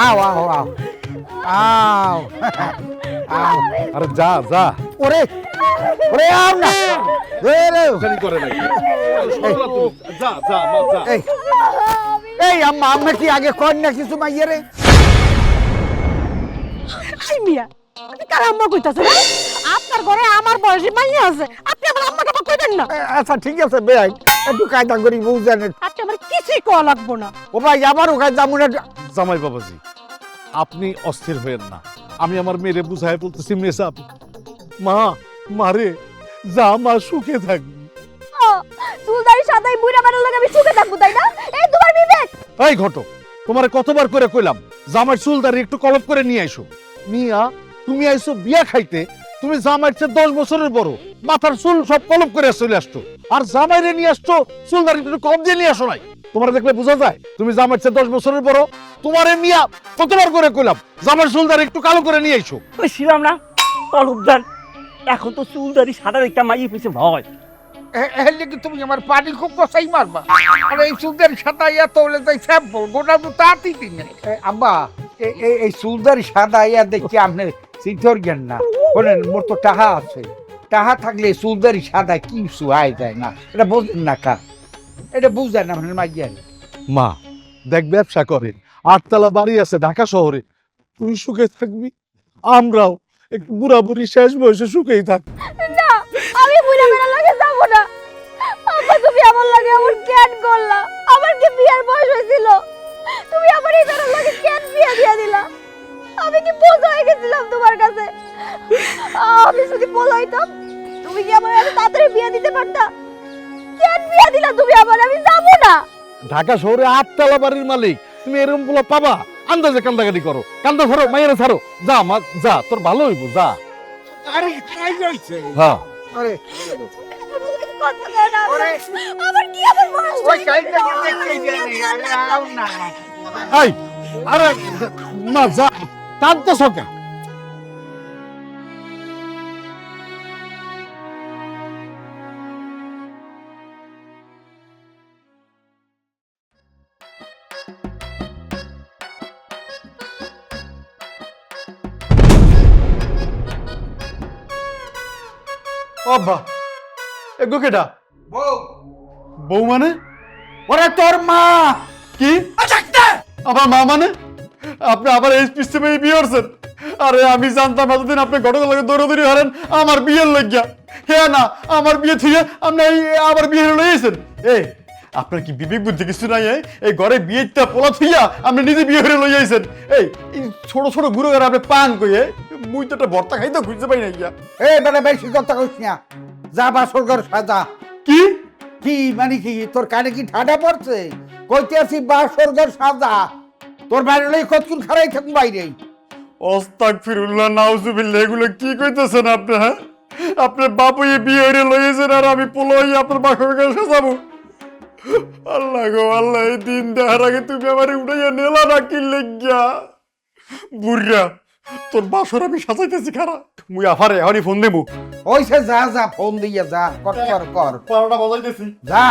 আও আও আও আও আও আরে যা যা ওরে ওরে আও না রে রে জানি করে নাই যা যা মা যা এই এই আম্মা আম্মা কি আগে কর না কিছু মাইয়া রে আই মিয়া আপনি কার আম্মা কইতাছেন হ্যাঁ? আপনার ঘরে আমার বয়সী মাইয়া আছে আপনি আমার আম্মাকে আবার কইবেন না আচ্ছা ঠিক আছে বেআই একটু কায়দা করি বুঝেন আপনি আমার কিছুই কওয়া লাগবো না ও ভাই আবার ওখানে যাবো না জামাই বাবাজি আপনি অস্থির হয়েন না আমি আমার মেয়েরে বুঝাই বলতেছি মেসাব মা মারে যা মা সুখে থাকবি চুলদারি সাদাই বুইরা মারার লাগে আমি সুখে থাকবো তাই না এই তোমার বিবেক এই ঘটক তোমারে কতবার করে কইলাম জামাই চুলদারি একটু কলপ করে নিয়ে আইসো মিয়া তুমি আইসো বিয়া খাইতে তুমি জামাইর চেয়ে 10 বছরের বড় মাথার চুল সব কলপ করে চলে আসছো আর জামাইরে নিয়ে আসছো চুলদারি একটু কম দিয়ে নিয়ে আসো নাই তোমার দেখলে বোঝা যায় তুমি জামাইর চেয়ে 10 বছরের বড় তোমারে মিয়া কতবার করে কইলাম জামাইর চুলদারি একটু কালো করে নিয়ে আইসো ওই ছিলাম না তলবদার এখন তো চুলদারি সাদা একটা মাইয়ে পিছে ভয় এলে কি তুমি আমার পানি খুব কষাই মারবা আর এই সুলদারি সাদা ইয়া তোলে তাই স্যাম্পল গোটা তো তাঁতি দিনে আব্বা এই সুলদারি সাদা ইয়া দেখি আপনি সিদ্ধর জ্ঞান না বলেন মোর তো টাহা আছে টাহা থাকলে সুলদারি সাদা কি সুহাই যায় না এটা বোঝেন না কা এটা বুঝেন না আপনার মাইয়া মা দেখ ব্যবসা করে 8 তলা বাড়ি আছে ঢাকা শহরে তুই সুখে থাকবি আমরাও একটু বুড়া বুড়ি শেষ বয়সে সুখেই থাক না আমি বুইরা মারার লাগে যাব না আব্বা তুমি আমার লাগে এমন কেন করলা আমার কি বিয়ার বয়স হয়েছিল তুমি আমার এই ধরনের লাগে কেন বিয়া দিয়া দিলা আমি কি বোঝা হয়ে গেছিলাম তোমার কাছে আমি যদি বোঝা হইতাম তুমি কি আমার এত তাড়াতাড়ি বিয়া দিতে পারতা কেন বিয়া দিলা তুমি আমার আমি যাব না ঢাকা শহরে 8 তলা বাড়ির মালিক তুমি এরকম গুলো পাবা আন্দাজে কান্দাকাটি করো কান্দা ধরো মাইয়েরা ছাড়ো যা মা যা তোর ভালো হইব যা আরে খাই যাইছে হ্যাঁ আরে কথা কয় না ওরে। আমার কি আমার বয়স ওই কাইটা দেখতে জানি আরে আও না এই আরে মা যা কান্দতে সকা বাবা এগো কেডা বউ বউ মানে ওরে তোর মা কি আমার মা মানে আপনি আবার এই সিস্টেমে বিয়ে করছেন আরে আমি জানতাম এতদিন আপনি ঘটনা লাগে দৌড়াদৌড়ি হারেন আমার বিয়ের লাগিয়া হ্যাঁ না আমার বিয়ে থেকে আপনি আবার বিয়ে লইয়েছেন এই আপনার কি বিবেক বুদ্ধি কিছু নাই এই ঘরে বিয়েটা পোলা থইয়া আপনি নিজে বিয়ে করে লই আইছেন এই ছোট ছোট গুরু করে আপনি পান কইয়ে মুই তো একটা ভর্তা খাইতে খুঁজতে পাই না গিয়া এই বেটা বেশি কথা কইস না যা বাসর ঘর সাজা কি কি মানে কি তোর কানে কি ঠাডা পড়ছে কইতে আসি বাসর ঘর সাজা তোর বাইরে লই কতক্ষণ খারাই থাকুন বাইরে আস্তাগফিরুল্লাহ নাউজুবিল্লাহ এগুলো কি কইতেছেন আপনি হ্যাঁ আপনার বাবু এই বিয়ে হইরে লইয়েছেন আর আমি পোলো হইয়া আপনার বাসর ঘর সাজাবো আল্লাহ গো আল্লাহ এই দিন দেখার আগে তুমি আমার উড়াইয়া নেলা না কি লেগিয়া বুড়া তোর বাসর আমি সাজাইতেছি খারা মুই আফারে এখনই ফোন দেবো ওইসে যা যা ফোন দিয়ে যা কর কর কর পাড়াটা বাজাইতেছি যা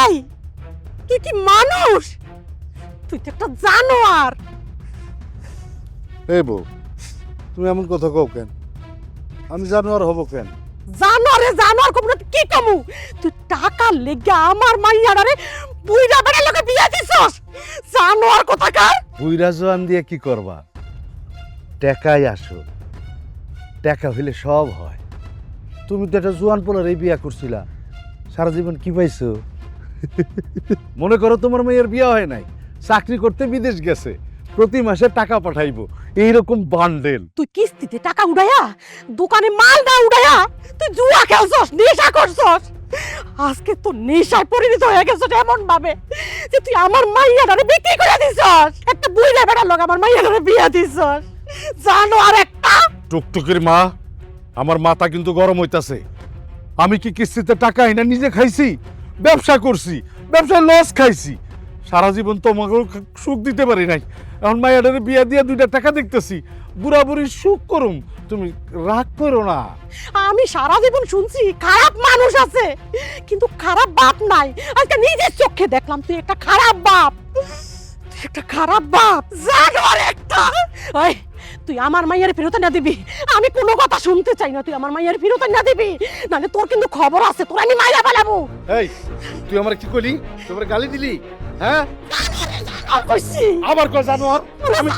এই তুই কি মানুষ তুই তো একটা জানোয়ার এই বউ তুমি এমন কথা কও কেন আমি জানোয়ার হব কেন জানোয়ারে জানোয়ার কম না কি কমু তুই টাকা লেগে আমার মাইয়ারে বুইড়া বেড়া লোকে বিয়া দিছস জানোয়ার কোথাকার বুইরা জোয়ান দিয়ে কি করবা টাকাই আসো টাকা হইলে সব হয় তুমি তো একটা জোয়ান পোলার এই বিয়া করছিলা সারা জীবন কি পাইছো মনে করো তোমার মেয়ের বিয়া হয় নাই চাকরি করতে বিদেশ গেছে প্রতি মাসে টাকা পাঠাইবো এইরকম বান্ডেল তুই কিস্তিতে টাকা উড়াইয়া দোকানে মাল না উড়াইয়া তুই জুয়া খেলছস নেশা করছস আজকে তো নেশায় পরিণত হয়ে গেছস এমন ভাবে যে তুই আমার মাইয়াটারে বিক্রি করে দিছস একটা বুইড়া বেড়া লোক আমার মাইয়াটারে বিয়া দিছস জানো আর একটা টুকটুকির মা আমার মাথা কিন্তু গরম হইতাছে আমি কি কিস্তিতে টাকা এনে নিজে খাইছি ব্যবসা করছি ব্যবসায় লস খাইছি সারা জীবন তোমাকে সুখ দিতে পারি নাই, এখন মাইয়াটারে বিয়া দিয়া 2টা টাকা দেখতেছি, বুড়া বুড়ি সুখ করুম, তুমি রাগ করো না। আমি সারা জীবন শুনছি খারাপ মানুষ আছে, কিন্তু খারাপ বাপ নাই। আজকে নিজের চোখে দেখলাম তুই একটা খারাপ বাপ, তুই একটা খারাপ বাপ জানোয়ার একটা। ওই তুই আমার মাইয়ার ফেরত না দিবি, আমি কোনো কথা শুনতে চাই না। তুই আমার মাইয়ার ফেরত না দিবি, নাহলে তোর কিন্তু খবর আছে, তোর আমি মাইয়া পালাবো। এই তুই আমার কি কইলি, তোমার গালি দিলি? হ্যাঁ আর কইছি আবার কই জানোয়ার? আমি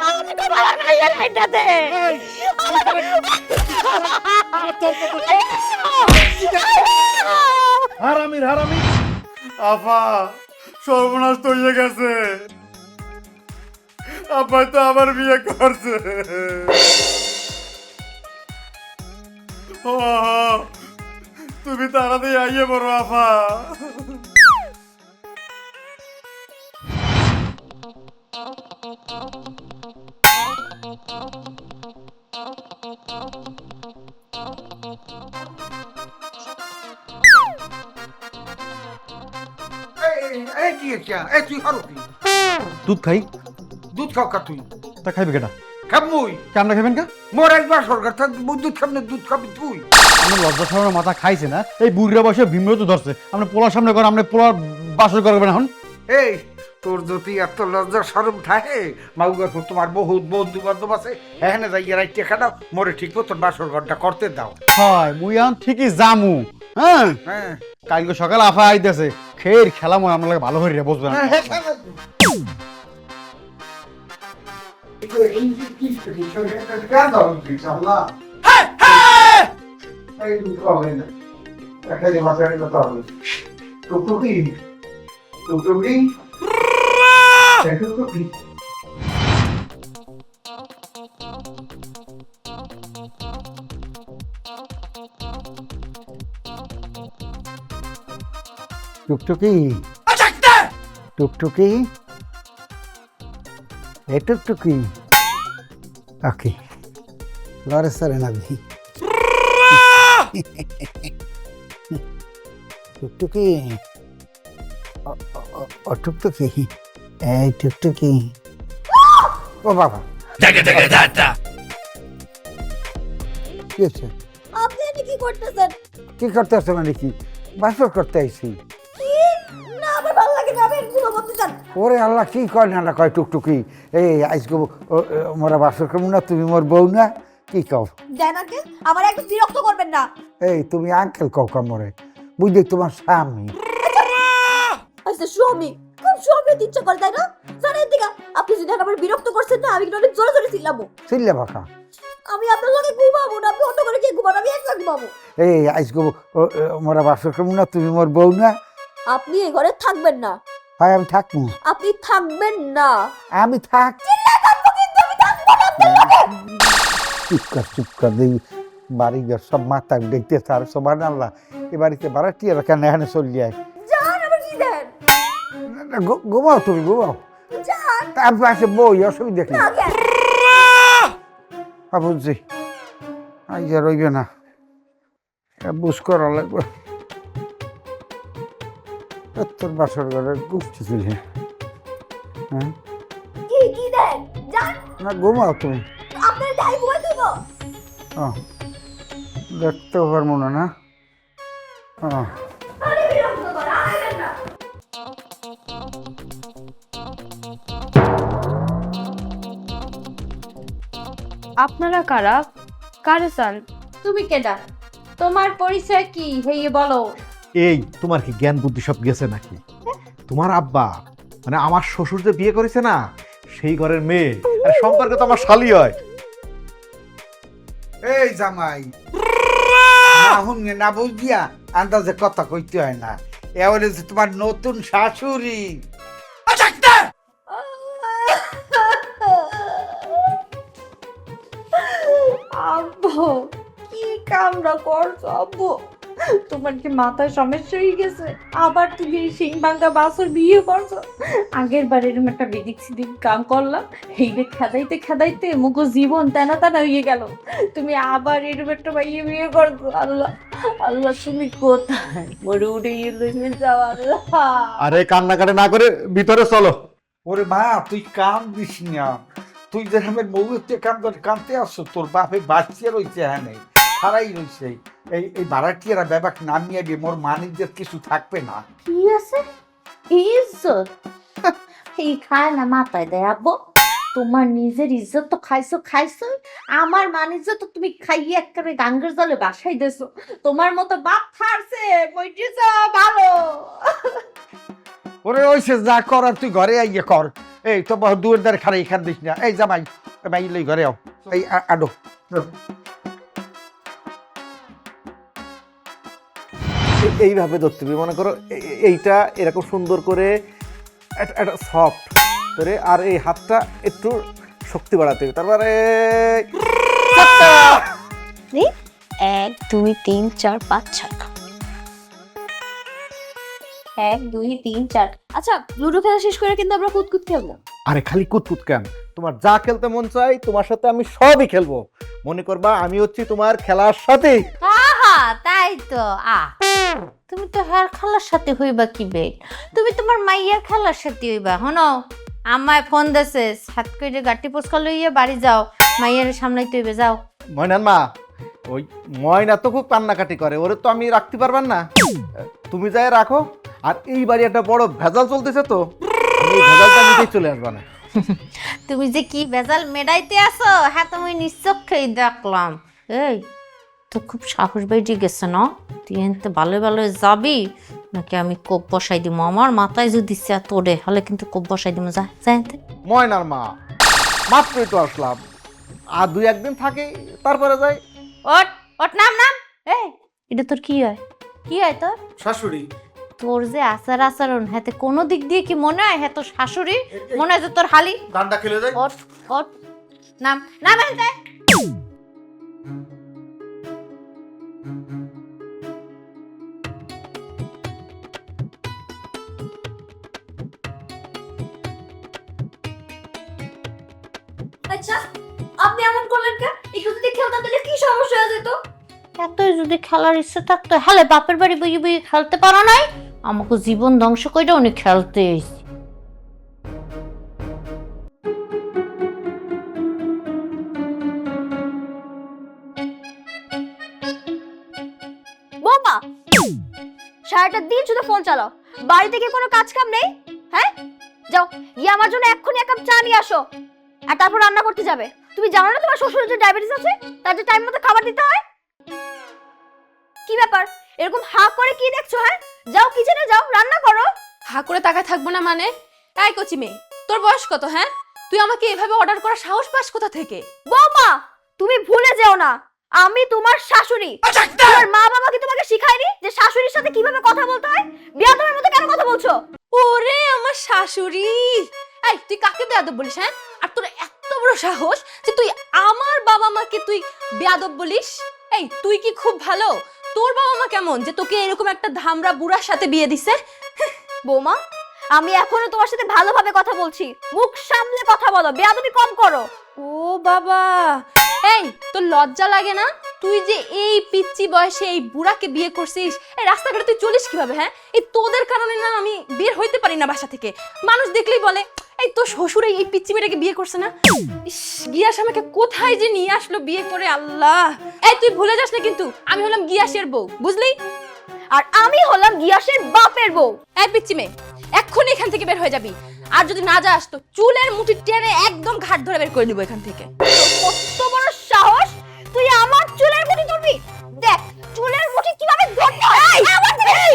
আমি তো আমার মাইয়ার হাইটা দে। হারামির হারামি। আফা সর্বনাশ তো হয়ে গেছে, আব্বাই তো আমার বিয়ে করছে। ও, তুমি তাড়াতাড়ি আইয়ে বড় আফা। এই কি এটা? এই তুই হারো কি? দুধ খাই। দুধ খাও কা তুই? তা খাইবে কেটা? খাবমুই। কেমন খাবেন কা? মোর একবার সরকার থাক দুধ খাবি না, দুধ খাবি তুই। আমার লজ্জা সামনে মাথা খাইছে না, এই বুড়িরা বসে ভীমরত ধরছে, আপনি পোলার সামনে করে, আপনি পোলার বাসর করবেন এখন। এই তোর যদি এত লজ্জা শরম থাকে, মাউগা তোমার বহুত বন্ধু বান্ধব আছে, এখানে যাইয়া রাইতে খাও, মোরে ঠিক মতন বাসর ঘরটা করতে দাও। হয় মুই এখন ঠিকই জামু। হ্যাঁ হ্যাঁ কালকে সকালে আফা আইতেছে, খের খেলা মই আমার লাগে ভালো করে রে বুঝবেন। টুকটুকি টুকটুকি এ টুকটুকি ওকে লরে সরে না দি টুকটুকি ও টুকটুকি এই টুকটুকি ও বাবা কি হচ্ছে? আপনি এনে কি করতেছেন? কি করতে আসছো মানে কি? বাসর করতে আইছি। না আমার ভালো লাগে না, আমি ঘুমাবো চান। ওরে আল্লাহ কি কয় না কয় টুকটুকি, এই আজকে মোরা বাসর করবো না, তুমি মোর বউ না, কি কও? দেন আগে আমার একটু বিরক্ত করবেন না। এই তুমি আঙ্কেল কও কামরে, বুঝলি তোমার স্বামী। আচ্ছা স্বামী, খুব স্বামী ইচ্ছা করে তাই না? জানেন দিকা আপনি যদি আমার বিরক্ত করছেন না, আমি কিন্তু অনেক জোরে জোরে চিল্লাবো। চিল্লে বাঁকা। আমি আপনার লগে ঘুমাবো না, আপনি অন্য করে গিয়ে ঘুমান, আমি একলা ঘুমাবো। এই আজকে মোরা বাসর করবো না, তুমি মোর বউ না। আপনি এই ঘরে থাকবেন না। হয় আমি থাকবো। আপনি থাকবেন না। আমি থাক। চিল্লা থাকবো কিন্তু আমি থাকবো না আপনার লগে। চুপ কর দিই, বাড়ি ঘর সব মাথা দেখতেছে আর সব আল্লাহ, এ বাড়িতে বাড়াটিয়ে কেন এখানে চলে যায়। যান আবার কি দেন? ঘুমাও তুমি ঘুমাও, যান তারপর আসে বই, অসুবিধা কি? না কেন? বুঝছি আইয়া রইবে না, বুঝ করা লাগবে। তোর বাসর ঘরে গুছতে ছিল। হ্যাঁ কি কি দেন? যান না ঘুমাও তুমি। আপনার দাই ঘুমাই দেবো। দেখতে পারবো না না। আরে বিরক্ত করা আইবেন না। আপনারা কারা? কারে চান? তুমি কেডা? তোমার পরিচয় কি হেই বলো। এই তোমার কি জ্ঞান বুদ্ধি সব গেছে নাকি? তোমার আব্বা মানে আমার শ্বশুর যে বিয়ে করেছে না, সেই ঘরের মেয়ে, আর সম্পর্কে তো আমার শালি হয়। এই জামাই না হুনে না বুঝিয়া আন্দাজে কথা কইতে হয় না, এ হলে যে তোমার নতুন শাশুড়ি। আব্বু কি কামড়া করছো আব্বু? তোমার কি মাথায় সমস্যা হয়ে গেছে? আবার তুমি এই সিং ভাঙ্গা বাসর বিয়ে করছো? আগের বার এরকম একটা বেদিক সিদিক কাম করলাম, এইটা খেদাইতে খেদাইতে মুখো জীবন টানা টানা হয়ে গেল। তুমি আবার এরকম একটা ভাইয়ে বিয়ে করছো। আল্লাহ আল্লাহ, তুমি কোথায়? মরে উঠে লইয়ে যাও আল্লাহ। আরে কান্নাকাটি না করে ভিতরে চলো। ওরে মা তুই কাম দিস না, তুই যে আমার বউতে কামতে আসছো, তোর বাপে বাচ্চা রয়েছে হ্যাঁ নেই সারাই রয়েছে। এই ভাড়াটিয়ারা ব্যাপার নামিয়ে দিয়ে মোর মানিজ্যের কিছু থাকবে না। কি আছে ইজ্জত? এই খায় না মাথায় দেয় আব্বু। তোমার নিজের ইজ্জত তো খাইছো, আমার মান ইজ্জত তো তুমি খাইয়ে একেবারে গাঙ্গের জলে বাসাই দেছো। তোমার মতো বাপ থারছে বইটিছ ভালো। ওরে ওইসে যা করার তুই ঘরে আইয়ে কর। এই তো দুয়ের দ্বারে খারাই এখান দিস না। এই জামাই ভাই লই ঘরে আও। এই আডো এইভাবে ধরতে হবে, মনে করো এইটা এরকম সুন্দর করে একটা সফট করে, আর এই হাতটা একটু শক্তি বাড়াতে হবে। তারপরে 1 2 3 4 5 6। 1 2 3 4। আচ্ছা লুডো খেলা শেষ করে কিন্তু আমরা কুতকুত খেলবো। আরে খালি কুতকুত কেন, তোমার যা খেলতে মন চাই তোমার সাথে আমি সবই খেলবো। মনে করবা আমি হচ্ছি তোমার খেলার সাথে। আহা তাই তো। তুমি তো হার খেলার সাথে হইবা কি বে? তুমি তোমার মাইয়ার খেলার সাথে হইবা। হনো আমায় ফোন দেছে, হাত করে গাটি পোস্কা লইয়া বাড়ি যাও, মাইয়ার সামলাইতে হইবে, যাও। ময়নার মা, ওই ময়না তো খুব কান্নাকাটি করে, ওরে তো আমি রাখতে পারবেন না, তুমি যাই রাখো। আর এই বাড়ি একটা বড় ভেজাল চলতেছে, তো আমি এই ভেজালটা নিতেই চলে আসবা না। তুমি যে কি বেজাল মেডাইতে আসো, হ্যাঁ তুমি নিশ্চক্ষেই দেখলাম। এই তো খুব সাহস বেড়ে গেছে না? তুই এনতে ভালো ভালো যাবি নাকি আমি কোপ বসাই দিব? আমার মাথায় যদি তোরে হলে কিন্তু কোপ বসাই দিব। যা যাইতে। ময়নার মা, মাত্রই তো আসলাম, আর 2-1 দিন থাকে তারপরে যাই। ওট ওট, নাম নাম। এই এটা তোর কি হয়? কি হয় তোর? শাশুড়ি। তোর যে আচরণ, হাতে কোনো দিক দিয়ে কি মনে হয় হ্যাঁ তোর শাশুড়ি? মনে হয় যে তোর হালি। ডান্ডা খেলে যাই। ওট ওট, নাম নাম এনতে। আচ্ছা আপনি এমন করলেন কেন? একটু যদি খেলতাম তাহলে কি সমস্যা হয়ে যেত? এতই যদি খেলার ইচ্ছে থাকতো হলে বাপের বাড়ি বই বই খেলতে পারো নাই? আমাকে জীবন ধ্বংস করে উনি খেলতে এসেছে। বৌমা সারাটা দিন শুধু ফোন চালাও, বাড়িতে কি কোনো কাজ কাম নেই? হ্যাঁ যাও গিয়ে আমার জন্য এক্ষুনি 1 কাপ চা নিয়ে আসো, আর তারপর রান্না করতে যাবে। তুমি জানো না তোমার শ্বশুরের যে ডায়াবেটিস আছে, তার যে টাইম মতো খাবার দিতে হয়? কি ব্যাপার এরকম হা করে কি দেখছো? হ্যাঁ যাও কিচেনে যাও, রান্না করো। হা করে তাকায় থাকবো না মানে? তাই কচি মেয়ে, তোর বয়স কত? হ্যাঁ তুই আমাকে এভাবে অর্ডার করার সাহস পাস কোথা থেকে? বৌমা তুমি ভুলে যেও না আমি তোমার শাশুড়ি। তোমার মা বাবা কি তোমাকে শিখায়নি যে শাশুড়ির সাথে কিভাবে কথা বলতে হয়? বিয়াদবের মতো কেন কথা বলছো? ওরে আমার শাশুড়ি! এই তুই কাকে বেয়াদব বলিস? হ্যাঁ আর তোর এত বড় সাহস যে তুই আমার বাবা মাকে তুই বেয়াদব বলিস? এই তুই কি খুব ভালো? তোর বাবা মা কেমন যে তোকে এরকম একটা ধামরা বুড়ার সাথে বিয়ে দিছে? বৌমা আমি এখনো তোমার সাথে ভালোভাবে কথা বলছি, মুখ সামলে কথা বলো, বেয়াদবি কম করো। ও বাবা, এই তোর লজ্জা লাগে না? তুই যে এই পিচ্চি বয়সে এই বুড়াকে বিয়ে করছিস, এই রাস্তাঘাটে তুই চলিস কিভাবে? হ্যাঁ এই তোদের কারণে না আমি বের হইতে পারি না বাসা থেকে। মানুষ দেখলেই বলে এই তোর শ্বশুর এই পিচ্চি মেয়েটাকে বিয়ে করছে না। ইস, গিয়াস আমাকে কোথায় যে নিয়ে আসলো বিয়ে করে, আল্লাহ! এই তুই ভুলে যাস না কিন্তু আমি হলাম গিয়াসের বউ, বুঝলি? আর আমি হলাম গিয়াসের বাপের বউ। এই পিচ্চি মেয়ে, এক্ষুনি এখান থেকে বের হয়ে যাবি, আর যদি না যাস তো চুলের মুঠি টেনে একদম ঘাট ধরে বের করে দিব এখান থেকে। কত বড় সাহস তুই আমার চুলের মুঠি ধরবি? দেখ চুলের মুঠি কিভাবে ধরতে হয়। আমার এই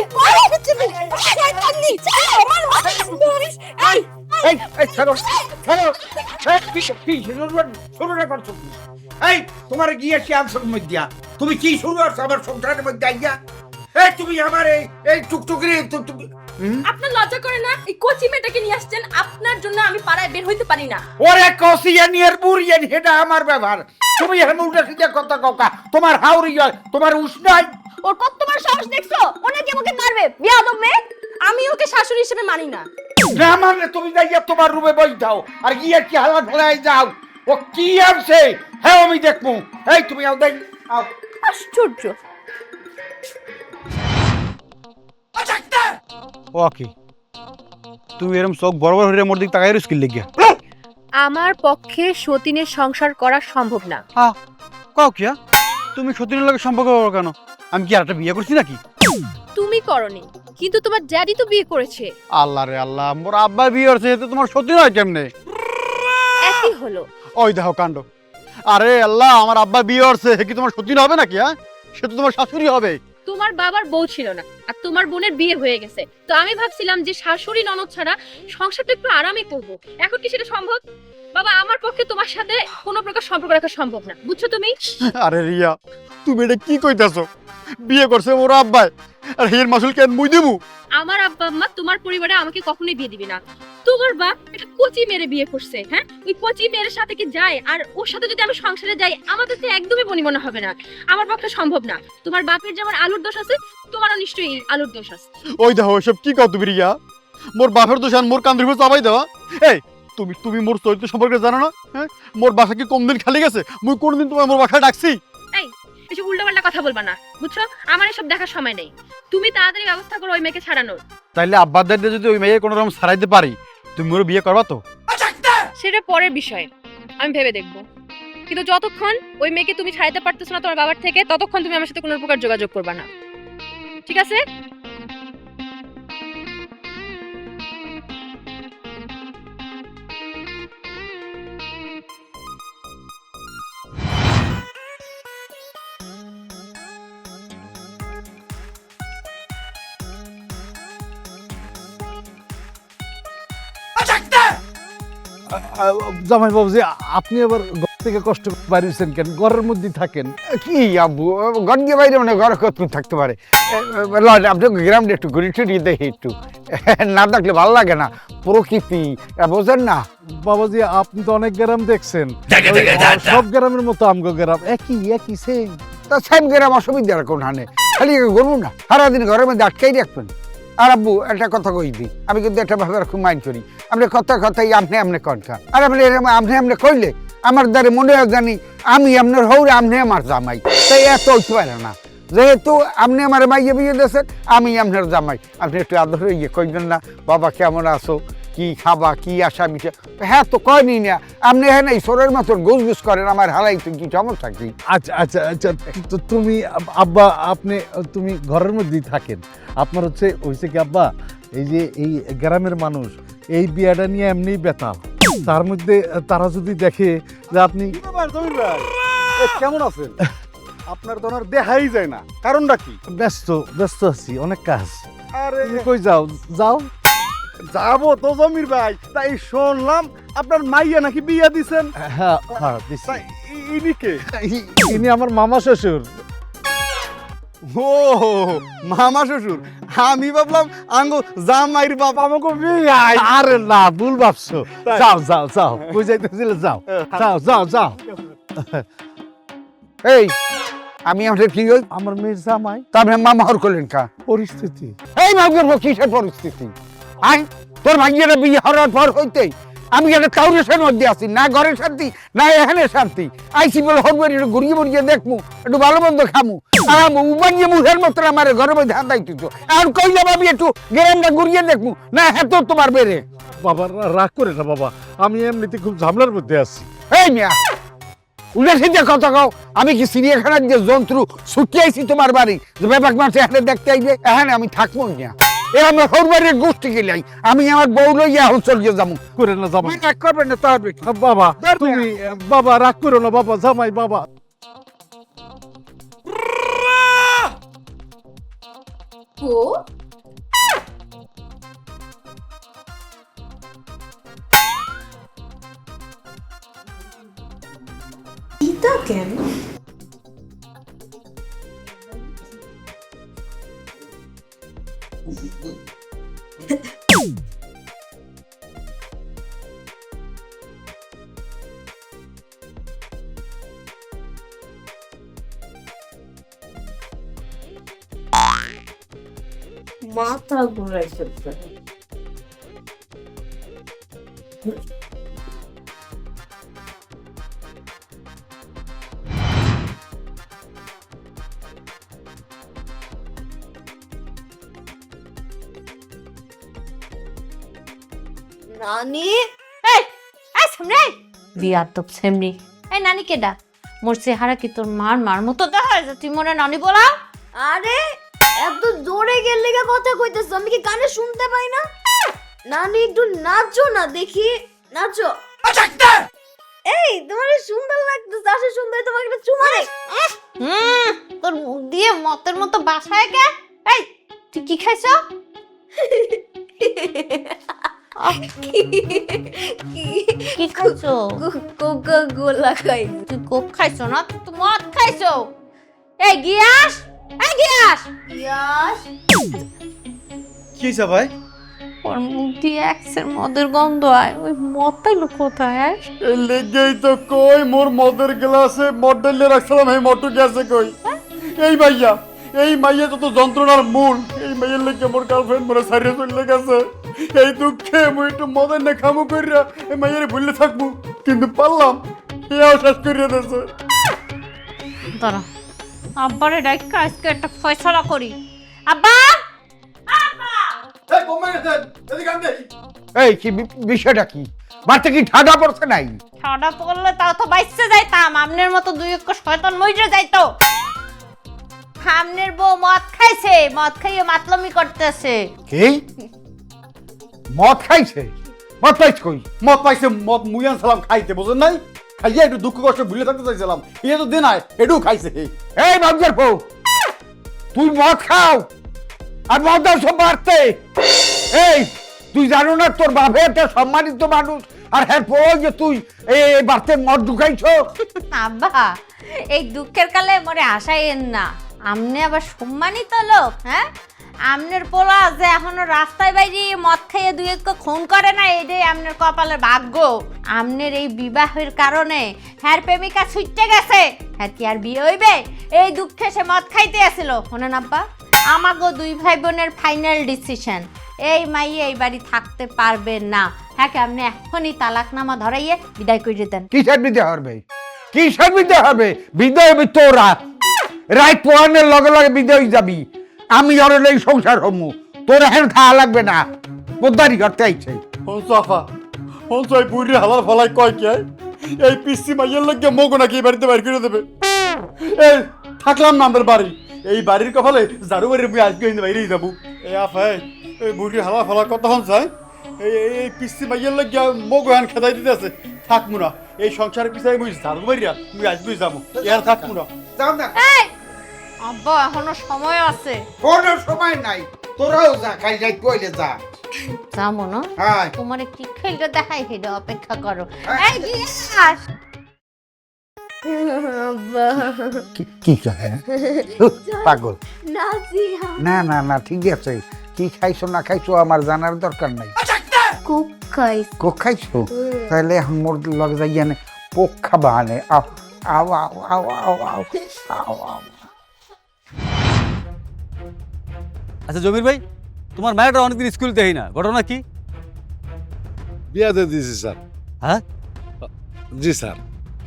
এই তোমার গিয়েছি আনসার মধ্যে, তুমি কি শুরু করছো আমার সংসারের মধ্যে আইয়া? এই তুমি আমার এই টুকটুকি আপনার লজ্জা করে না? এই কোচি মেয়েটাকে নিয়ে আসছেন, আপনার জন্য আমি পাড়ায় বের হইতে পারি না। ওরে কসিয়ানি আর বুড়িয়ানি, এটা আমার ব্যবহার। তুমি এখন উল্টা সিধা কথা কাকা, তোমার হাউরি হয়, তোমার উষ্ণ হয়। ওর কত তোমার সাহস দেখছো? ও নাকি আমাকে মারবে, বেয়াদব মেয়ে। আমি ওকে শাশুড়ি হিসেবে মানি না। না মানে তুমি যাইয়া তোমার রুমে বই দাও আর গিয়ে কি হালা ফেলাই যাও। ও কি আছে হ্যাঁ আমি দেখবো। এই তুমি আও দেখ আও। আশ্চর্য। ওকে তুমি এরকম চোখ বড় বড় হয়ে মোর দিক তাকাই স্কিল লেগে আমার পক্ষে সতীনের সংসার করা সম্ভব না। হ্যাঁ কাও কিয়া তুমি সতীনের লগে সম্পর্ক করো কেন? আমি কি আরেকটা বিয়ে করছি নাকি? তুমি করনি, কিন্তু তোমার ড্যাডি তো বিয়ে করেছে। আল্লাহ রে আল্লাহ, মোর আব্বা বিয়ে হচ্ছে তো তোমার সতীন হয় কেমনে? একই হলো। ওই দেখো কাণ্ড। আরে আল্লাহ, আমার আব্বা বিয়ে হচ্ছে কি তোমার সতীন হবে নাকি? হ্যাঁ, সে তো তোমার শাশুড়ি হবে। তোমার বাবার বউ ছিল না আর তোমার বোনের বিয়ে হয়ে গেছে, তো আমি ভাবছিলাম যে শাশুড়ি ননদ ছাড়া সংসারটা একটু আরামে করব। এখন কি সেটা সম্ভব? বাবা, আমার পক্ষে তোমার সাথে কোনো প্রকার সম্পর্ক রাখা সম্ভব না, বুঝছো তুমি? আরে রিয়া, তুমি এটা কি কইতাছো? বিয়ে করছে ওর আব্বাই আর এর মাসুল কেন মুই দেবো? আমার আব্বা আম্মা তোমার পরিবারে আমাকে কখনোই বিয়ে দিবে না। তোমার বাপ একটা কচি মেরে বিয়ে করছে, হ্যাঁ, ওই কচি মেয়ের সাথে কি যায়? আর ওর সাথে যদি আমি সংসারে যাই, আমাদের তো একদমই বনিবনা হবে না। আমার পক্ষে সম্ভব না। তোমার বাপের যেমন আলুর দোষ আছে, তোমারও নিশ্চয়ই আলুর দোষ আছে। ওই দেখো এসব কি কও তুমি রিয়া? মোর বাপের দোষ আর মোর কান্দ্রির উপর চাপাই দেওয়া? এই তুমি মোর চরিত্র সম্পর্কে জানো না? হ্যাঁ, মোর বাসা কি কম দিন খালি গেছে? মুই কোনদিন তোমার মোর বাসায় ডাকছি? এসব উল্টাপাল্টা কথা বলবা না, বুঝছো? আমার এসব দেখার সময় নেই। তুমি তাড়াতাড়ি ব্যবস্থা করো ওই মেয়েকে ছাড়ানোর। তাইলে আব্বার দাদিটা যদি ওই মেয়ে কোনো রকম ছাড়াইতে পারি, তুমি মোর বিয়ে করবা তো? সেটা পরের বিষয়, আমি ভেবে দেখবো। কিন্তু যতক্ষণ ওই মেয়েকে তুমি ছাড়াইতে পারতেছো না তোমার বাবার থেকে, ততক্ষণ তুমি আমার সাথে কোনো প্রকার যোগাযোগ করবা না, ঠিক আছে? জামাই বাবুজি, আপনি আবার ঘর থেকে কষ্ট করে বাড়িয়েছেন কেন? ঘরের মধ্যেই থাকেন। কি আব্বু ঘর দিয়ে বাইরে মানে ঘরে কত থাকতে পারে। লজ আপনি গ্রামটা একটু ঘুরে টুরিয়ে দেখি একটু, না দেখলে ভালো লাগে না। প্রকৃতি বোঝেন না। বাবাজি, আপনি তো অনেক গ্রাম দেখছেন, সব গ্রামের মতো আমগো গ্রাম একই একই সেম। তা সেম গ্রাম অসুবিধার কোনখানে? খালি গরু না, সারাদিন ঘরের মধ্যে আটকাই রাখবেন। আর আব্বু একটা কথা কই দিই, আমি কিন্তু একটা ব্যাপার খুব মাইন্ড করি। আপনি কথাই আপনি কনকা, আর আপনি আপনি কইলে আমার দ্বারে মনে হয় জানি আমি আপনার হৌরে আপনি আমার জামাই, তাই এত হইতে পারে না। যেহেতু আপনি আমার মাইয়ে বিয়ে দিয়েছেন, আমি আপনার জামাই, আপনি একটু আদর ইয়ে কইবেন না? বাবা কেমন আছো, কি খাবা, কি আশা বিষয়? হ্যাঁ তো কয়নি না, আপনি হ্যাঁ নাই সোরের মতন গুজগুজ করেন আমার হালাই, তুই কি সমস্যা কি? আচ্ছা আচ্ছা আচ্ছা, তো তুমি আব্বা তুমি ঘরের মধ্যেই থাকেন। আপনার হয়েছে কি আব্বা, এই যে এই গ্রামের মানুষ এই বিয়াটা নিয়ে এমনিই বেতাল, তার মধ্যে তারা যদি দেখে যে আপনি কেমন আছেন? আপনার তো দেখাই যায় না, কারণটা কি? ব্যস্ত আছি, অনেক কাজ। আরে তুমি কই যাও? যাবো তো জমির ভাই, তাই শুনলাম আপনার মাইয়া নাকি বিয়া দিছেন। হ্যাঁ হ্যাঁ দিছি। তাই ইনি কে? ইনি আমার মামা শ্বশুর। ও মামা শ্বশুর, আমি ভাবলাম আঙ্গো জামাইর বাপ আমাকে বিয়ে। আরে না, ভুল ভাবছো। যাও যাও যাও, কই যাইতেছিলে? যাও যাও যাও যাও। এই আমি আমাদের কি হই? আমার মেয়ের জামাই। তা আপনি মামা হর করলেন কা? পরিস্থিতি। এই মাগের কিসের পরিস্থিতি? আই তোর ভাগ্যের বিয়ে হওয়ার পর হইতে আমি একটা কাউরের মধ্যে আছি, না ঘরে শান্তি না এখানে শান্তি। আইসি বলে হরবার একটু ঘুরিয়ে মুড়িয়ে দেখমু, একটু ভালো মন্দ খামু, আর উবানিয়ে মুখের মতো আমার ঘরের মধ্যে হাত দিত। আর কইলে আমি একটু গেরামটা ঘুরিয়ে দেখমু, না হ্যাঁ তো তোমার বেড়ে। বাবা রাগ করে না বাবা, আমি এমনিতে খুব ঝামেলার মধ্যে আছি। এই মিয়া উল্লেখে যে কথা কও, আমি কি চিড়িয়াখানার যে জন্তু ছুটি আইছি তোমার বাড়ি যে ব্যাপার মাঠে এখানে দেখতে আইবে? এখানে আমি থাকবো না, এ আমার হরবারের গোষ্ঠী গেলাই আমি আমার বউ লইয়া এখন চলিয়ে যাবো। করে না জামাই, রাগ করবেন না তাহলে বাবা তুমি বাবা রাগ করো না বাবা, জামাই বাবা। মাথা ঘুরাইছে। নানি এই এই সামনে বিয়ার তো সামনে এই নানি কেডা মোর চেহারা কি তোর মার মতো দেখা যায় তুই মনে নানি বলা আরে এত জোরে গেলে কথা কইতেছ আমি কি কানে শুনতে পাই না নানি একটু নাচো না দেখি নাচো এই তোমার সুন্দর লাগতেছে আসে সুন্দর তোমাকে একটা চুমা দে তোর মুখ দিয়ে মতের মতো বাসায় কে এই তুই কি খাইছো কি খাইছো কোকা কোলা খাইছো তুই কোক খাইছো না তুই মদ খাইছো এই গিয়াস কি হয়েছে ভাই? ওর মুখ দিয়ে এক্সের মদের গন্ধ আয় ওই মদ পাইলো কোথায় এই লেগেই তো কই মোর মদের গ্লাসে মদ ঢেলে রাখছিলাম, এই মদটু গেছে কই? এই মাইয়া যত যন্ত্রণার মূল, এই মাইয়ের লেগে মোর গার্লফ্রেন্ড মোরে সারিয়ে চলে গেছে। এই দুঃখে মুই একটু মদের না খামু কইরা এই মাইয়ের ভুললে থাকবো, কিন্তু পারলাম এও শেষ করিয়ে দিয়েছে। দাঁড়া আব্বারে ডাইকা আজকে একটা ফয়সালা করি। আব্বা এই কি বিষয়টা কি? বাড়িতে কি ঠাডা পড়ছে নাই? ঠাডা পড়লে তাও তো বাইসে যাইতাম, আমনের মতো দুই এক শয়তান মইরে যাইতো। আমনের বউ মদ খাইছে, মদ খাইয়ে মাতলামি করতেছে। কি মদ খাইছে? মদ পাইছ কই? মদ পাইছে, মদ মুইয়ান সালাম খাইতে, বুঝেন নাই? খাইয়া একটু দুঃখ কষ্ট ভুলে থাকতে চাইছিলাম, এ তো দিন আয় এটুও খাইছে। এই বাবজার বউ, তুই মদ খাও আর মদ দাও সব বাড়তে। এই তুই জানো না তোর বাপে একটা সম্মানিত মানুষ, আর হ্যাঁ পড়ো যে তুই এই বাড়তে মদ ঢুকাইছো। আব্বা এই দুঃখের কালে মরে আশাইয়েন না, আমনে আবার সম্মানিত লোক। হ্যাঁ আমনের পোলা যে এখনো রাস্তায় বাইরে মদ খাইয়ে দুই এক খুন করে না, এটাই আমনের কপালের ভাগ্য। আমনের এই বিবাহের কারণে হ্যার প্রেমিকা ছুটতে গেছে, হ্যাঁ কি আর বিয়ে হইবে? এই দুঃখে সে মদ খাইতে আসিল। শোনেন আব্বা, আমাগো দুই ভাই বোনের ফাইনাল ডিসিশন, এই মাইয়ে এই বাড়ি থাকতে পারবে না। হ্যাঁ কি আপনি এখনই তালাকনামা ধরাইয়ে বিদায় করে দেন। কিসের বিদায় হবে? কিসের বিদায় হবে? বিদায় হবে তোরা রাত পোহানের লগে লগে বিদায় যাবি। আমি আর এই সংসার হমু, তোর এখন খাওয়া লাগবে না। পোদ্দারি করতে আইছে হনসাফা হনসাই বুড়ি হালার ফলাই কয় কে এই পিসি মাইয়ের লাগে মগো নাকি এই বাড়িতে বাইর করে দেবে। এই থাকলাম না আমাদের বাড়ি, এই বাড়ির কপালে ঝাড়ু বাড়ির মুই আজকে বাইরেই যাবো। এই আফাই এই বুড়ি হালার ফলাই কত হনসাই এই পিসি মাইয়ের লাগে মগো হান খেদাই দিতে আছে। থাকবো না এই সংসারের পিছাই মুই ঝাড়ু বাড়িয়া মুই আজকেই যাবো, এর থাকবো না। যাও না, এই আব্বা এখনো সময় আছে। কোনো সময় নাই, তোরাও যা, খাই যাই কইলে যা। যাবো না, হ্যাঁ তোমার কি খেলটা দেখাই হেডে অপেক্ষা করো। হ্যাঁ। এই গিয়াস কি কয় পাগল? নাজিয়া না না না ঠিক আছে, কি খাইছো না খাইছো আমার জানার দরকার নাই। কুক খাই কোক খাইছো? তাহলে এখন মোর লগে যাই জানে পোক খাবা আনে। আও আও আও আও আও আও আও আও। আচ্ছা জমির ভাই, তোমার মায়েরা অনেকদিন স্কুল দেই না, ঘটনা কি? বিয়া দিয়ে দিয়েছি স্যার। হ্যাঁ জি স্যার,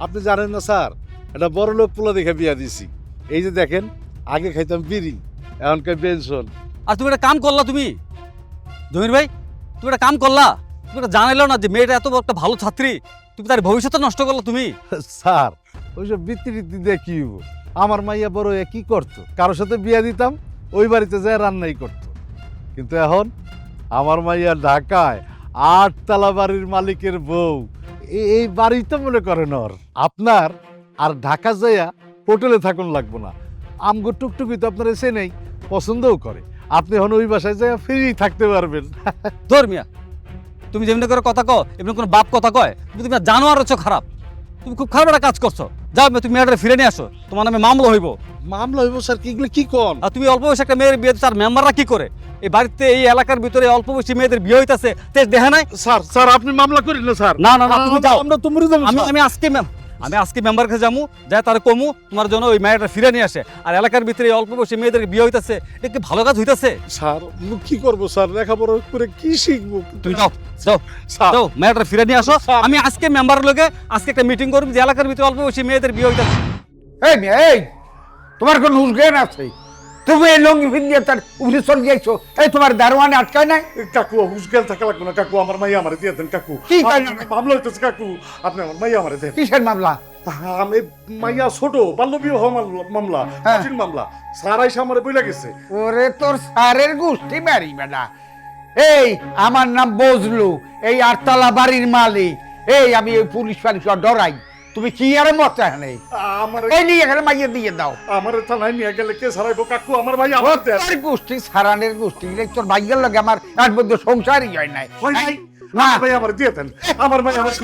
আপনি জানেন না স্যার, একটা বড় লোক পোলা দেখে বিয়া দিছি। এই যে দেখেন, আগে খাইতাম বিড়ি, এখনকার পেনশন। আর তুমি একটা কাম করলা, তুমি জমির ভাই তুমি একটা কাম করলা, তুমি একটা জানাইলো না যে মেয়েটা এত বড় একটা ভালো ছাত্রী, তুমি তার ভবিষ্যৎ নষ্ট করলা তুমি। স্যার ওইসব বৃত্তি টৃত্তি দিয়ে কি হইব? আমার মাইয়া বড় হয়ে কি করতো? কারোর সাথে বিয়া দিতাম, ওই বাড়িতে যায় রান্নাই করতো। কিন্তু এখন আমার মাইয়া ঢাকায় 8 তলা বাড়ির মালিকের বউ, এই বাড়ি তো মনে করেন ওর। আপনার আর ঢাকা যাইয়া হোটেলে থাকুন লাগবো না, আমগো টুকটুকি তো আপনার এসে নেই, পছন্দও করে। আপনি এখন ওই বাসায় যাইয়া ফ্রি থাকতে পারবেন। ধর মিয়া, তুমি যেমনি করে কথা কও এমনি কোনো বাপ কথা কয়? তুমি জানো আর হচ্ছে খারাপ, তুমি খুব খারাপ একটা কাজ করছো। যাও তুমি মেয়েটা ফিরে নিয়ে আসো, তোমার নামে মামলা হইব। মামলা হইব স্যার? কি কি কোন? আর তুমি অল্প বয়সে একটা মেয়ের বিয়ে দিচ্ছ, আর মেম্বাররা কি করে? এই বাড়িতে এই এলাকার ভিতরে অল্প বয়সী মেয়েদের বিয়ে হইতাছে, দেখে নাই? স্যার স্যার আপনি মামলা করেন না স্যার। না না না তুমি যাও, আমরা তুমি আমি আজকে আমি আজকে মেম্বার কাছে যাবো যাই তার কমু তোমার জন্য ওই মেয়েটা ফিরে নিয়ে আসে। আর এলাকার ভিতরে এই অল্প বয়সী মেয়েদের বিয়ে হইতেছে, এটা কি ভালো কাজ হইতেছে? স্যার কি করবো স্যার, লেখাপড়া করে কি শিখবো? তুমি যাও যাও স্যার যাও মেয়েটা ফিরে নিয়ে আসো। স্যার। আমি আজকে মেম্বারের লোকে আজকে একটা মিটিং করব যে এলাকার ভিতরে অল্প বয়সী মেয়েদের বিয়ে হইতেছে। এই মেয়ে, এই তোমার কোন হুঁশ জ্ঞান আছে? তুমি এই লঙ্গি ফিরিয়ে তার উপরে চলে যাইছো, এই তোমার দারোয়ানে আটকায় নাই? কাকু হুসগেল থাকা লাগবে না কাকু, আমার মাইয়া আমারে দিয়ে দেন কাকু। কি করেন? মামলা হইতেছে কাকু, আপনি আমার মাইয়া আমারে দেন। কিসের মামলা? আমি মাইয়া ছোট বাল্য বিবাহ মামলা, হ্যাঁ। কঠিন মামলা। স্যার আইসা আমারে বইলা গেছে। ওরে তোর সারের গোষ্ঠী মারি বেটা। এই আমার নাম বজলু, এই আটতলা বাড়ির মালিক। এই আমি এই পুলিশ ফালিশ ডরাই, তুমি কি আর মতে নেই? আমার এই নিয়ে এখানে মাইয়ে দিয়ে দাও। আমার থানায় নিয়ে গেলে কে সারাইবো কাকু, আমার মাইয়া আমার দেন। তোর গোষ্ঠী সারানের গোষ্ঠী, তোর ভাইয়ের লগে আমার এক বন্ধু সংসারই হয় নাই। হয় নাই? না আমার মাইয়া আমারে দিয়ে দেন, আমার মাইয়া আমার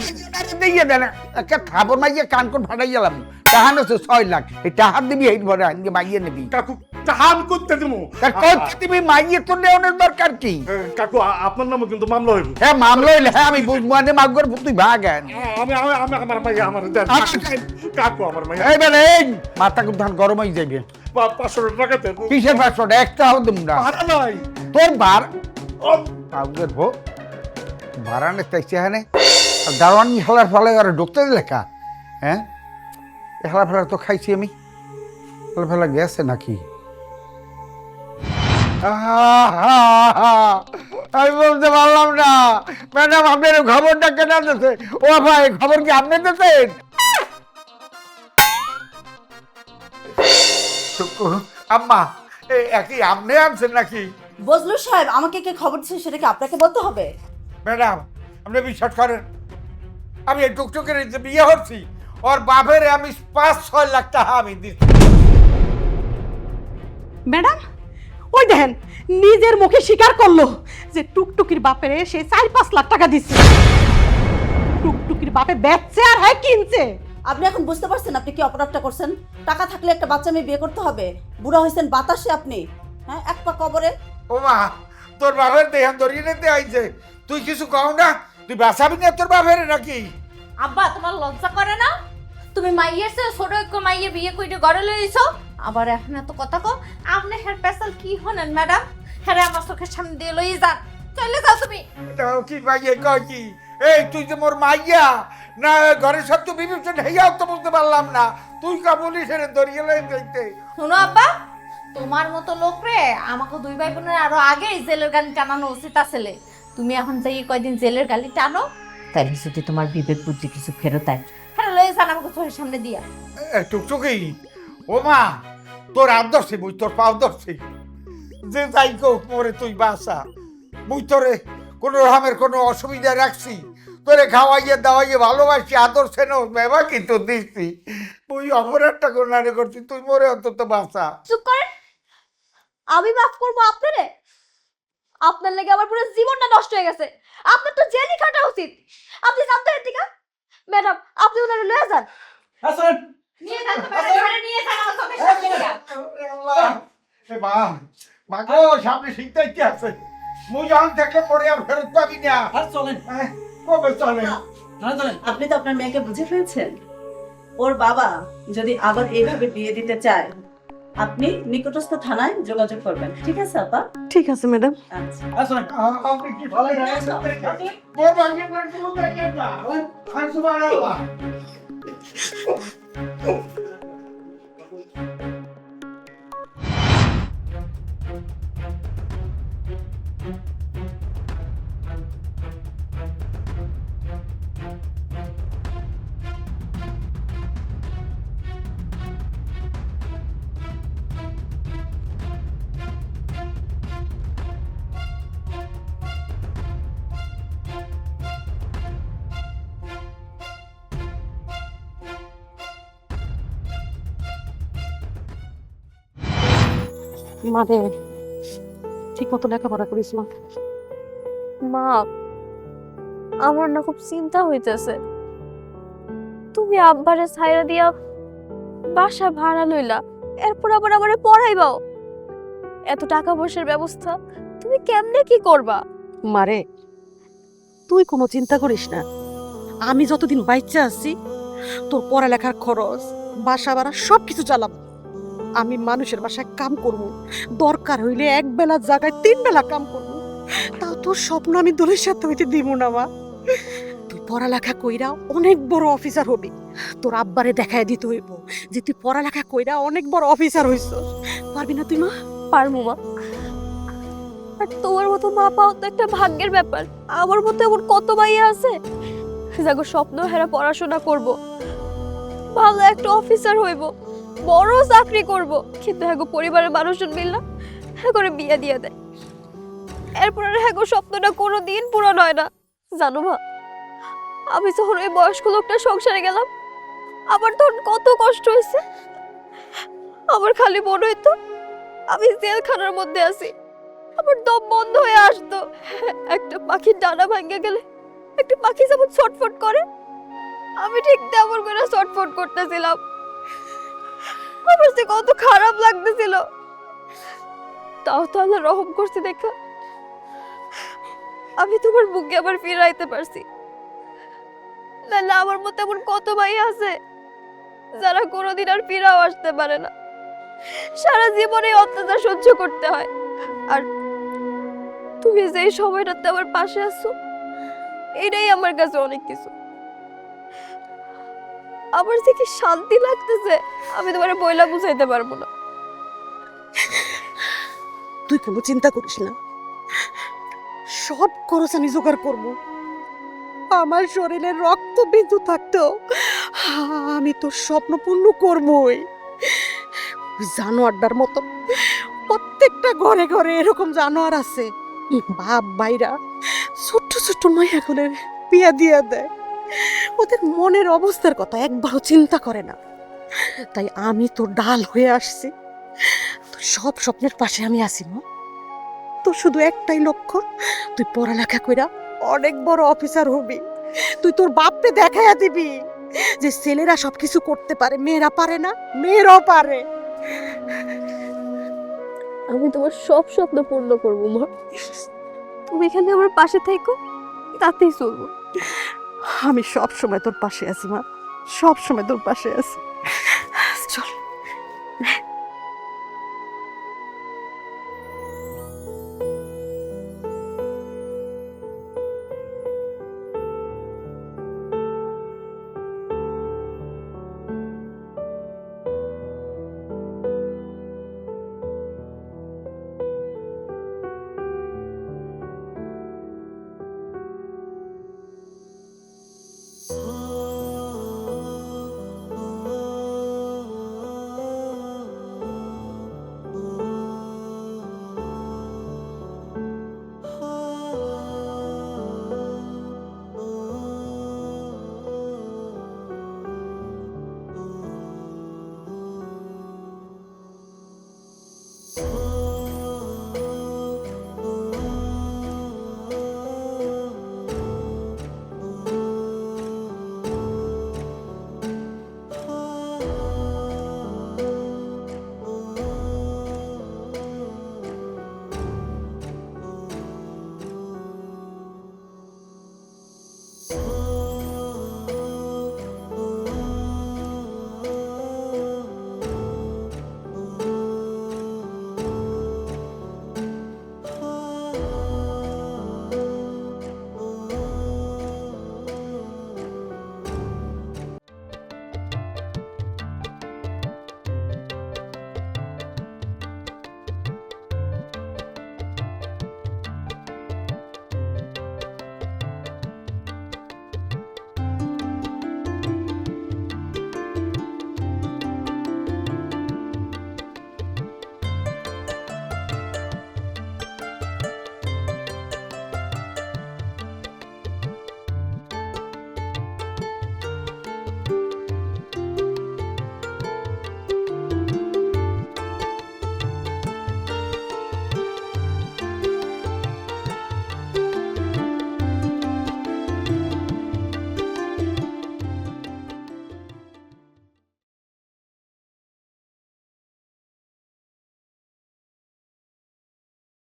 দিয়ে দেন, একটা খাবার মাইয়ে কান কোন ফাটাই গেলাম। টাহান হচ্ছে 6 লাখ, এই টাহার দিবি এই ভরে আনকে মাইয়ে নিবি। কাকু টাহান করতে দেবো। তার করতে দিবি, মাইয়ে তো নেওয়ানোর দরকার কি? কাকু আপনার নামে কিন্তু মামলা হইব। হ্যাঁ মামলা হইলে হ্যাঁ আমি বুঝবো, আনে মাগর তুই ভাগেন। আমি আমি আমি আমার মাইয়া আমার দেন কাকু, আমার মাইয়া। এই বেলে এই মাথা খুব ধান গরম হয়ে যাবে। 500 টাকা দেন। কিসের 500 টাকা? একটা হবে তোমরা ভাড়া নাই। তোর বার পাউডার ভো ভাড়ানে চাইছে হ্যাঁ দারোয়ান হেলার ফলে আর ঢুকতে দিলে কা? হ্যাঁ হেলা ফেলা তো খাইছি আমি, হেলা ফেলা গেছে নাকি? আমি বলতে পারলাম না ম্যাডাম, আপনার খবরটা কেন দিতে? ও ভাই খবর কি আপনি দিতেন? আম্মা একই আপনি আনছেন নাকি? বজলু সাহেব, আমাকে কে খবর দিচ্ছে সেটা কি আপনাকে বলতে হবে? ম্যাডাম আপনি বিশ্বাস করেন, আমি এই টুকটুকের যে বিয়ে হচ্ছি ওর বাপের আমি 5-6 লাখ টাকা আমি দিচ্ছি। ম্যাডাম ওই দেখেন, নিজের মুখে স্বীকার করলো যে টুকটুকির বাপেরে সে 4-5 লাখ টাকা দিচ্ছে। টুকটুকির বাপে বেচছে আর হ্যাঁ কিনছে। আপনি এখন বুঝতে পারছেন আপনি কি অপরাধটা করছেন? টাকা থাকলে একটা বাচ্চা মেয়ে বিয়ে করতে হবে? বুড়া হয়েছেন বাতাসে আপনি, হ্যাঁ এক পা কবরে। ও মা, তোর বাপের দেহান ধরিয়ে নিতে আইছে, তুই কিছু কও না? তুই বাঁচাবি না তোর বাপের নাকি? আব্বা তোমার লজ্জা করে না? তুমি মাইয়ের চেয়ে ছোট একটু মাইয়ে বিয়ে কইতে ঘরে লইছো, আবার এখন এত কথা কও। আপনি হের পেশাল কি হনেন ম্যাডাম? হ্যাঁ আমার চোখের সামনে দিয়ে লই যান, চলে যাও তুমি। এটাও কি মাইয়ে কয় কি? এই তুই যে মোর মাইয়া না ঘরের সব তো বিবেচনা হইয়াও তো বলতে পারলাম না, তুই কা বলিস রে ধরিয়ে লই যাইতে? শুনো আব্বা, তোমার মতো লোক রে আমাকে 2 ভাই বোনের আরো আগেই জেলের গালি টানানো উচিত আসলে। তুমি এখন যাই কয়দিন জেলের গালি টানো, তাইলে যদি তোমার বিবেক বুদ্ধি কিছু ফেরত আয়, হ্যাঁ লয়ে যান আমাকে চোখের সামনে দিয়া। টুকটুকি ও মা, তোর হাত ধরছি মুই, তোর পাও ধরছি, যে যাই কোক মোরে তুই বাসা। মুই তোরে কোনো রকমের কোনো অসুবিধা রাখছি? তোরে খাওয়াইয়ে দাওয়াইয়ে ভালোবাসি, আদর সেনো মেবা কিন্তু দিচ্ছি। মুই অপরাধটা কোনারে করছি, তুই মোরে অন্তত বাসা। চুপ করেন, আমি মাফ করবো আপনারে? আপনার লেগে আমার পুরো জীবনটা নষ্ট হয়ে গেছে, আপনার তো জেলই কাটা উচিত। আপনি জানতো এর থেকে? ম্যাডাম আপনি ওনারে লয়ে যান। নিয়ে যান তো ম্যাডাম, ঘরে নিয়ে যান আমার চোখের সামনে দিয়া। মা মা গো, সামনে শীতটাই কি আছে? মুই যখন থাকলে পরে আর ফেরত পাবি না। চলেন, কবে চলে? আপনি তো আপনার মেয়েকে বুঝে ফেলছেন। ওর বাবা যদি আবার এইভাবে বিয়ে দিতে চায়, আপনি নিকটস্থ থানায় যোগাযোগ করবেন, ঠিক আছে আপা? ঠিক আছে ম্যাডাম। আচ্ছা আপনি কি ভালো মোর ভাগ্যে কোনো দেখেন না। আর সুবহানাল্লাহ। মারে ঠিক মতো লেখাপড়া করিস মা। মা আমার না খুব চিন্তা হইতেছে, তুমি আব্বারে ছাইরা দিয়া বাসা ভাড়া লইলা, এরপর আবার আমারে পড়াইবাও। এত টাকা পয়সার ব্যবস্থা তুমি কেমনে কি করবা? মারে তুই কোনো চিন্তা করিস না, আমি যতদিন বাইচ্চা আছি তোর পড়ালেখার খরচ, বাসা ভাড়া সব কিছু চালাবো। আমি মানুষের বাসায় কাম করব, দরকার হইলে এক বেলার জায়গায় 3 বেলা কাম করব। তাও তোর স্বপ্ন আমি দলের সাথে হইতে দিব না মা। তুই পড়ালেখা কইরা অনেক বড় অফিসার হবি। তোর আব্বারে দেখায় দিতে হইব যে তুই পড়ালেখা কইরা অনেক বড় অফিসার হইছস। পারবি না তুই মা? পারবো মা। আর তোমার মতো মা পাওয়া তো একটা ভাগ্যের ব্যাপার। আমার মতো এমন কত মাইয়া আছে যাগো স্বপ্ন হেরা পড়াশোনা করব, ভালো একটা অফিসার হইব, বড় চাকরি করব, কিন্তু হ্যাগো পরিবারের মানুষজন মিললা হ্যাঁ করে বিয়ে দিয়ে দেয়। এরপর আর হ্যাগো স্বপ্নটা কোনোদিন পূরণ হয় না। জানো মা, আমি যখন ওই বয়স্ক লোকটার সংসারে গেলাম, আমার তখন কত কষ্ট হয়েছে। আমার খালি মনে হইতো আমি জেলখানার মধ্যে আছি, আমার দম বন্ধ হয়ে আসতো। একটা পাখির ডানা ভাঙে গেলে একটা পাখি যেমন ছটফট করে, আমি ঠিক তেমন করে ছটফট করতেছিলাম। আমার যে কত খারাপ লাগতেছিল, তাও তো আল্লাহ রহম করছে দেখা আমি তোমার বুকে আবার ফিরাইতে পারছি। নাহলে আমার মতো এমন কত ভাই আছে যারা কোনোদিন আর ফিরাও আসতে পারে না, সারা জীবনে অত্যাচার সহ্য করতে হয়। আর তুমি যে এই সময়টাতে আমার পাশে আছো, এটাই আমার কাছে অনেক কিছু। আমার যে কি শান্তি লাগতেছে আমি তোমার বইলা বুঝাইতে পারবো না। তুই কোনো চিন্তা করিস না, সব খরচ আমি জোগাড় করবো। আমার শরীরে রক্ত বিন্দু থাকতেও আমি তোর স্বপ্ন পূর্ণ করবই। জানোয়ারটার মতো প্রত্যেকটা ঘরে ঘরে এরকম জানোয়ার আছে, বাপ ভাইরা ছোট্ট ছোট্ট মাইয়াগুলোর বিয়া দিয়া দেয়, ওদের মনের অবস্থার কথা একবারও চিন্তা করে না। তাই আমি তোর ডাল হয়ে আসছি, তোর সব স্বপ্নের পাশে আমি আছি মা। তোর শুধু একটাই লক্ষ্য, তুই পড়ালেখা কইরা অনেক বড় অফিসার হবি। তুই তোর বাপকে দেখাইয়া দিবি যে ছেলেরা সবকিছু করতে পারে, মেয়েরা পারে না, মেয়েরাও পারে। আমি তোমার সব স্বপ্ন পূর্ণ করবো মা। তুমি এখানে আমার পাশে থেকো, তাতেই চলবো। আমি সব সময় তোর পাশে আছি মা, সব সময় তোর পাশে আছি।